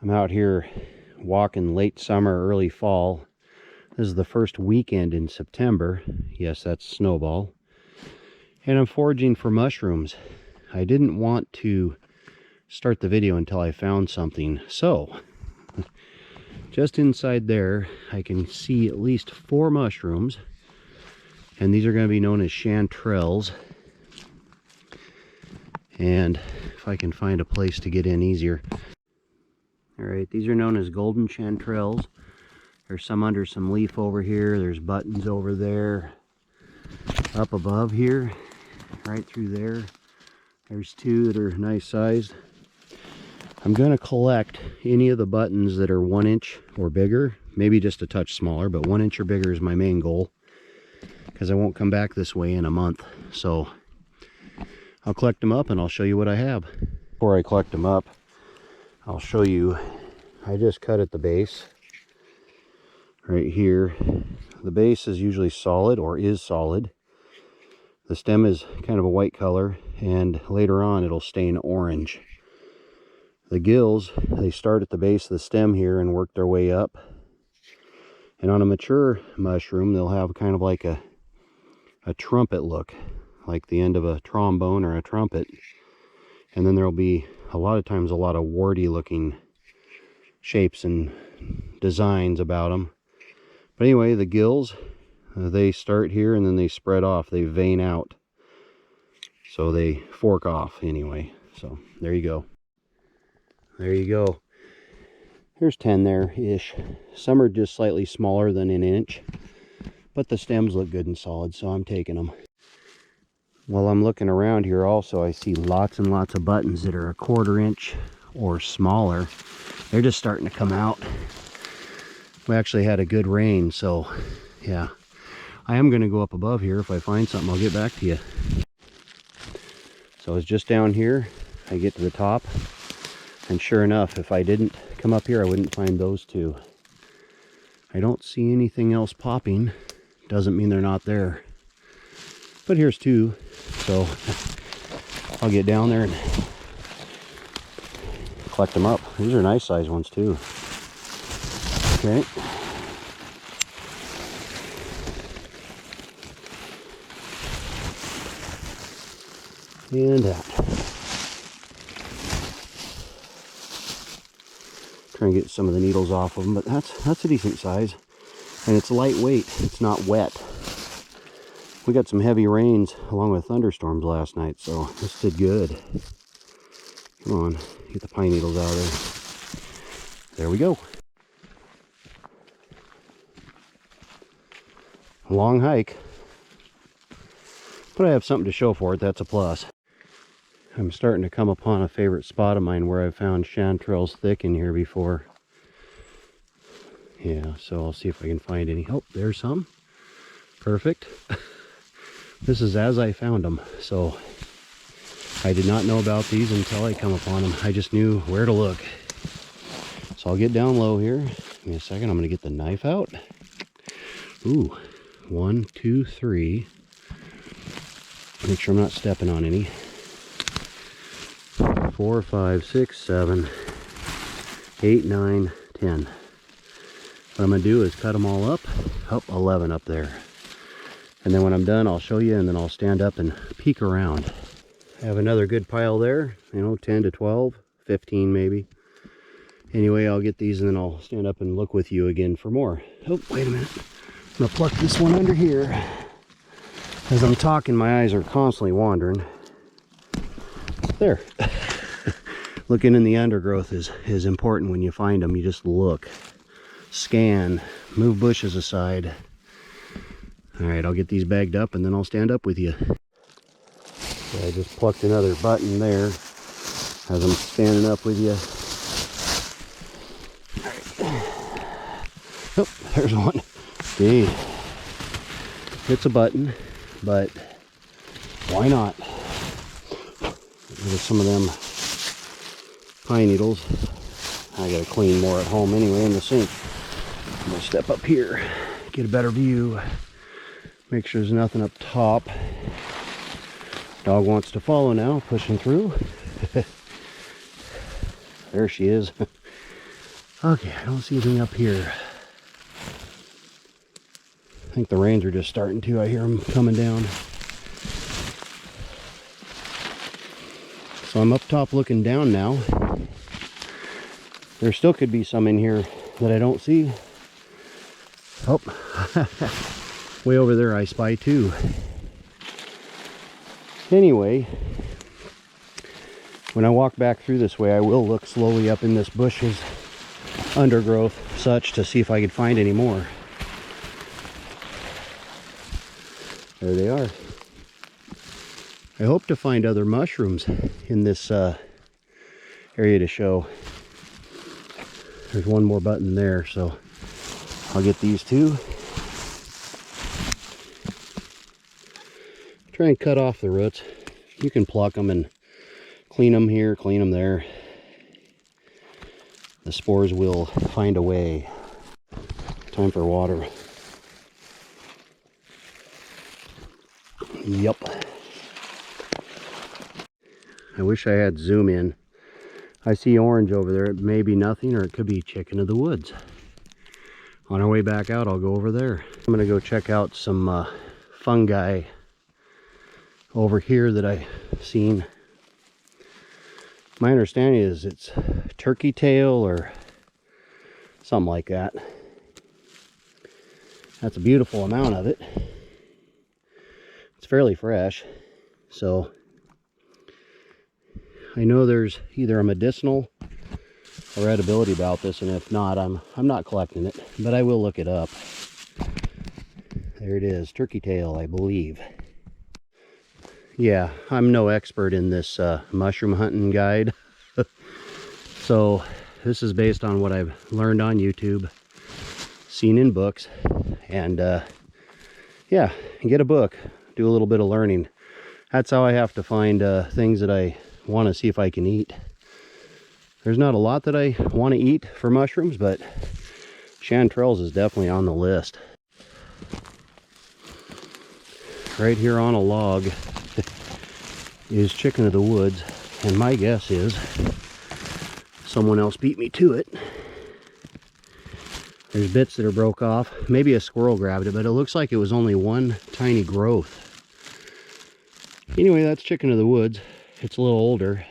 I'm out here walking late summer, early fall. This is the first weekend in September. Yes, that's Snowball. And I'm foraging for mushrooms. I didn't want to start the video until I found something. So, just inside there, I can see at least 4 mushrooms. And these are going to be known as chanterelles. And if I can find a place to get in easier. Alright, these are known as golden chanterelles. There's some under some leaf over here. There's buttons over there. Up above here. Right through there. There's 2 that are nice sized. I'm going to collect any of the buttons that are 1 inch or bigger. Maybe just a touch smaller, but 1 inch or bigger is my main goal. Because I won't come back this way in a month. So I'll collect them up and I'll show you what I have. Before I collect them up, I'll show you, I just cut at the base. Right here. The base is usually solid or is solid. The stem is kind of a white color and later on it'll stain orange. The gills, they start at the base of the stem here and work their way up. And on a mature mushroom, they'll have kind of like a trumpet look, like the end of a trombone or a trumpet. And then there'll be a lot of times a lot of warty looking shapes and designs about them. But anyway, the gills, they start here and then they spread off. They vein out. So they fork off anyway. So there you go. There you go. There's 10 there-ish. Some are just slightly smaller than an inch. But the stems look good and solid, so I'm taking them. While I'm looking around here also, I see lots and lots of buttons that are 1/4 inch or smaller. They're just starting to come out. We actually had a good rain, so yeah. I am going to go up above here. If I find something, I'll get back to you. So it's just down here. I get to the top. And sure enough, if I didn't come up here, I wouldn't find those 2. I don't see anything else popping. Doesn't mean they're not there. But here's 2. So I'll get down there and collect them up. These are nice size ones too. Okay. And that. Try and get some of the needles off of them, but that's a decent size. And it's lightweight, it's not wet. We got some heavy rains along with thunderstorms last night, so this did good. Come on, get the pine needles out of there. There we go. Long hike. But I have something to show for it, that's a plus. I'm starting to come upon a favorite spot of mine where I've found chanterelles thick in here before. Yeah, so I'll see if I can find any. Oh, there's some. Perfect. This is as I found them, so I did not know about these until I come upon them. I just knew where to look. So I'll get down low here. Give me a second, I'm going to get the knife out. Ooh, 1, 2, 3. Make sure I'm not stepping on any. 4, 5, 6, 7, 8, 9, 10. What I'm going to do is cut them all up. Oh, 11 up there. And then when I'm done, I'll show you, and then I'll stand up and peek around. I have another good pile there, 10 to 12, 15 maybe. Anyway, I'll get these and then I'll stand up and look with you again for more. Oh, wait a minute. I'm going to pluck this one under here. As I'm talking, my eyes are constantly wandering. There. Looking in the undergrowth is important when you find them. You just look, scan, move bushes aside. All right, I'll get these bagged up and then I'll stand up with you. So I just plucked another button there as I'm standing up with you. All right. Oh, there's one. Dang. It's a button, but why not? There's some of them pine needles. I gotta clean more at home anyway in the sink. I'm gonna step up here, get a better view. Make sure there's nothing up top. Dog wants to follow now, pushing through. There she is. Okay, I don't see anything up here. I think the rains are just starting to. I hear them coming down. So I'm up top looking down now. There still could be some in here that I don't see. Oh, way over there I spy two. Anyway, when I walk back through this way, I will look slowly up in this bushes, undergrowth, such, to see if I could find any more. There they are. I hope to find other mushrooms in this area to show. There's one more button there, so I'll get these two. Try and cut off the roots. You can pluck them and clean them here, clean them there. The spores will find a way. Time for water. Yup. I wish I had zoom in. I see orange over there. It may be nothing, or it could be chicken of the woods. On our way back out, I'll go over there. I'm gonna go check out some fungi over here that I've seen. My understanding is it's turkey tail or something like that. That's a beautiful amount of it. It's fairly fresh, so I know there's either a medicinal or edibility about this, and if not, I'm not collecting it, but I will look it up. There it is, turkey tail, I believe. Yeah, I'm no expert in this mushroom hunting guide. So this is based on what I've learned on YouTube, seen in books, and yeah, get a book, do a little bit of learning. That's how I have to find things that I want to see if I can eat. There's not a lot that I want to eat for mushrooms, but chanterelles is definitely on the list. Right here on a log is chicken of the woods, and my guess is someone else beat me to it. There's bits that are broke off. Maybe a squirrel grabbed it, but it looks like it was only one tiny growth. Anyway, that's chicken of the woods. It's a little older.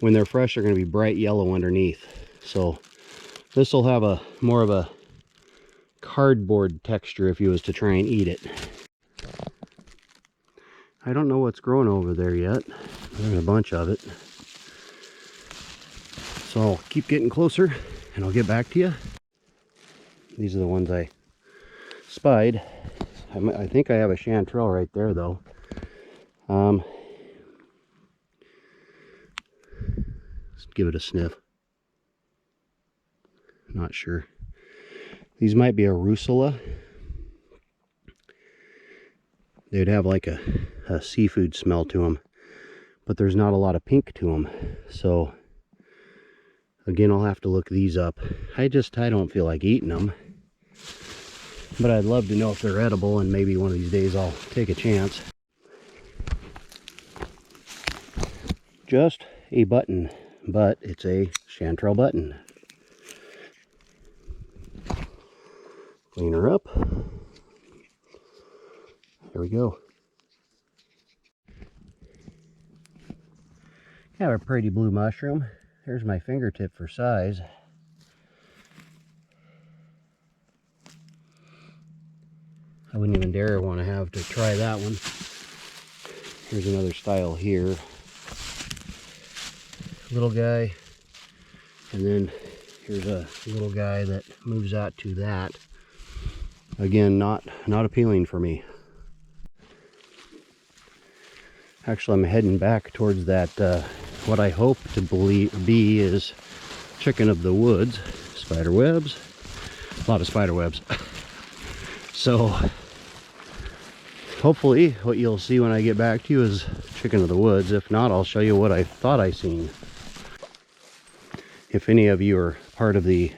When they're fresh, they're going to be bright yellow underneath. So this will have a more of a cardboard texture if you was to try and eat it. I don't know what's growing over there yet. There's a bunch of it. So I'll keep getting closer and I'll get back to you. These are the ones I spied. I think I have a chanterelle right there though. Let's give it a sniff. Not sure. These might be a rusula. They'd have like a seafood smell to them, but there's not a lot of pink to them. So again, I'll have to look these up. I don't feel like eating them, but I'd love to know if they're edible, and maybe one of these days I'll take a chance. Just a button, but it's a chanterelle button. Clean her up. There we go. Have a pretty blue mushroom. Here's my fingertip for size. I wouldn't even dare want to have to try that one. Here's another style here. Little guy. And then here's a little guy that moves out to that. Again, not appealing for me. Actually, I'm heading back towards that, what I hope to be is chicken of the woods. Spider webs. A lot of spider webs. So, hopefully what you'll see when I get back to you is chicken of the woods. If not, I'll show you what I thought I seen. If any of you are part of the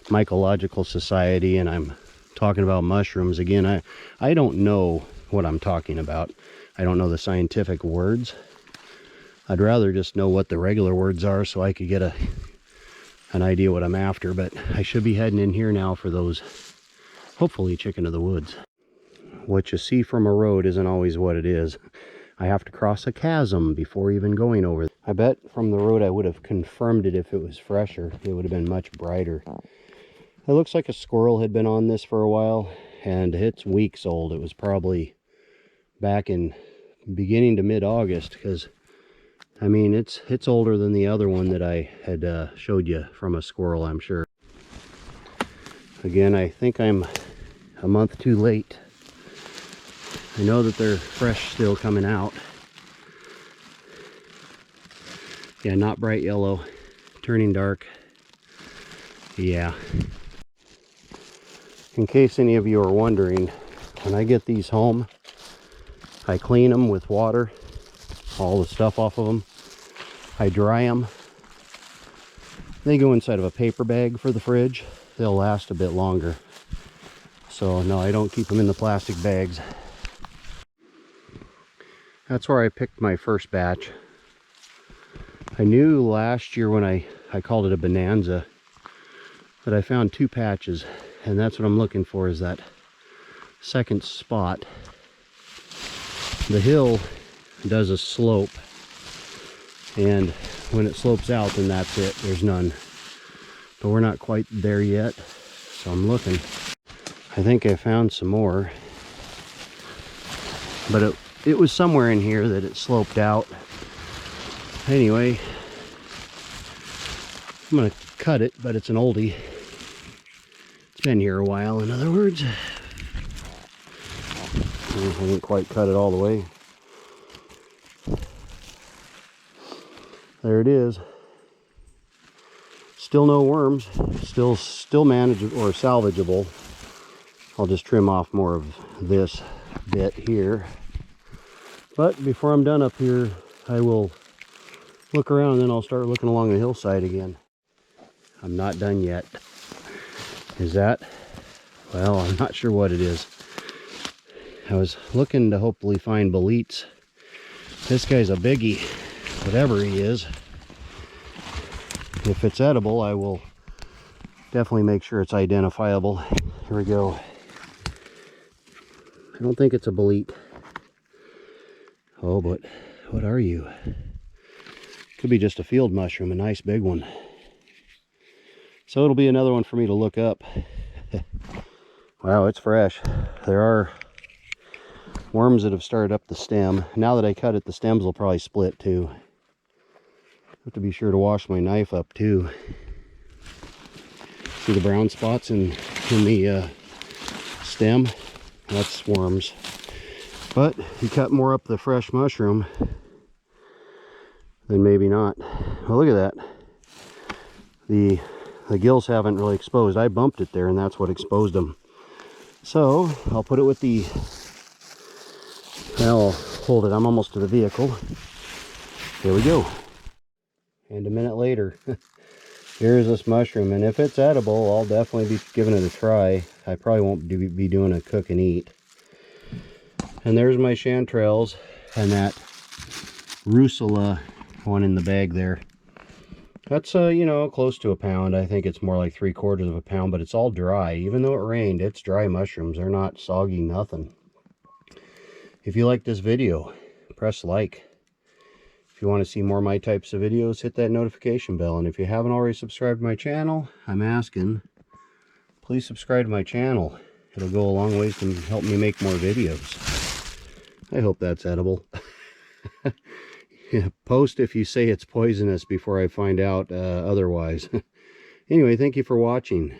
Mycological Society and I'm talking about mushrooms, again, I don't know what I'm talking about. I don't know the scientific words. I'd rather just know what the regular words are so I could get a an idea what I'm after, but I should be heading in here now for those, hopefully, chicken of the woods. What you see from a road isn't always what it is. I have to cross a chasm before even going over. I bet from the road I would have confirmed it if it was fresher. It would have been much brighter. It looks like a squirrel had been on this for a while, and it's weeks old. It was probably back in beginning to mid-August, because I mean it's older than the other one that I had showed you from a squirrel, I'm sure. Again, I think I'm a month too late. I know that they're fresh still coming out. Yeah, not bright yellow, turning dark. Yeah. In case any of you are wondering, when I get these home, I clean them with water, all the stuff off of them. I dry them. They go inside of a paper bag for the fridge. They'll last a bit longer. So no, I don't keep them in the plastic bags. That's where I picked my first batch. I knew last year when I called it a bonanza that I found 2 patches, and that's what I'm looking for, is that second spot. The hill does a slope, and when it slopes out, then that's it. There's none. But we're not quite there yet, so I'm looking. I think I found some more, but it was somewhere in here that it sloped out. Anyway, I'm gonna cut it, but it's an oldie. It's been here a while, in other words. I didn't quite cut it all the way. There it is. Still no worms. Still manageable or salvageable. I'll just trim off more of this bit here. But before I'm done up here, I will look around, and then I'll start looking along the hillside again. I'm not done yet. Is that? Well, I'm not sure what it is. I was looking to hopefully find boletes. This guy's a biggie, whatever he is. If it's edible, I will definitely make sure it's identifiable. Here we go. I don't think it's a bolete. Oh, but what are you? Could be just a field mushroom, a nice big one. So it'll be another one for me to look up. Wow, it's fresh. There are worms that have started up the stem. Now that I cut it, the stems will probably split too. Have to be sure to wash my knife up too. See the brown spots in the stem? That's worms. But you cut more up the fresh mushroom, then maybe not. Well, look at that. The gills haven't really exposed. I bumped it there, and that's what exposed them. So I'll put it with the, now I'll hold it. I'm almost to the vehicle. Here we go. And a minute later, here's this mushroom. And if it's edible, I'll definitely be giving it a try. I probably won't be doing a cook and eat. And there's my chanterelles and that Rusula one in the bag there. That's, you know, close to a pound. I think it's more like 3/4 of a pound, but it's all dry. Even though it rained, it's dry mushrooms. They're not soggy, nothing. If you like this video, press like. If you want to see more of my types of videos, hit that notification bell. And if you haven't already subscribed to my channel, I'm asking, please subscribe to my channel. It'll go a long ways to help me make more videos. I hope that's edible. Post if you say it's poisonous before I find out otherwise. Anyway, thank you for watching.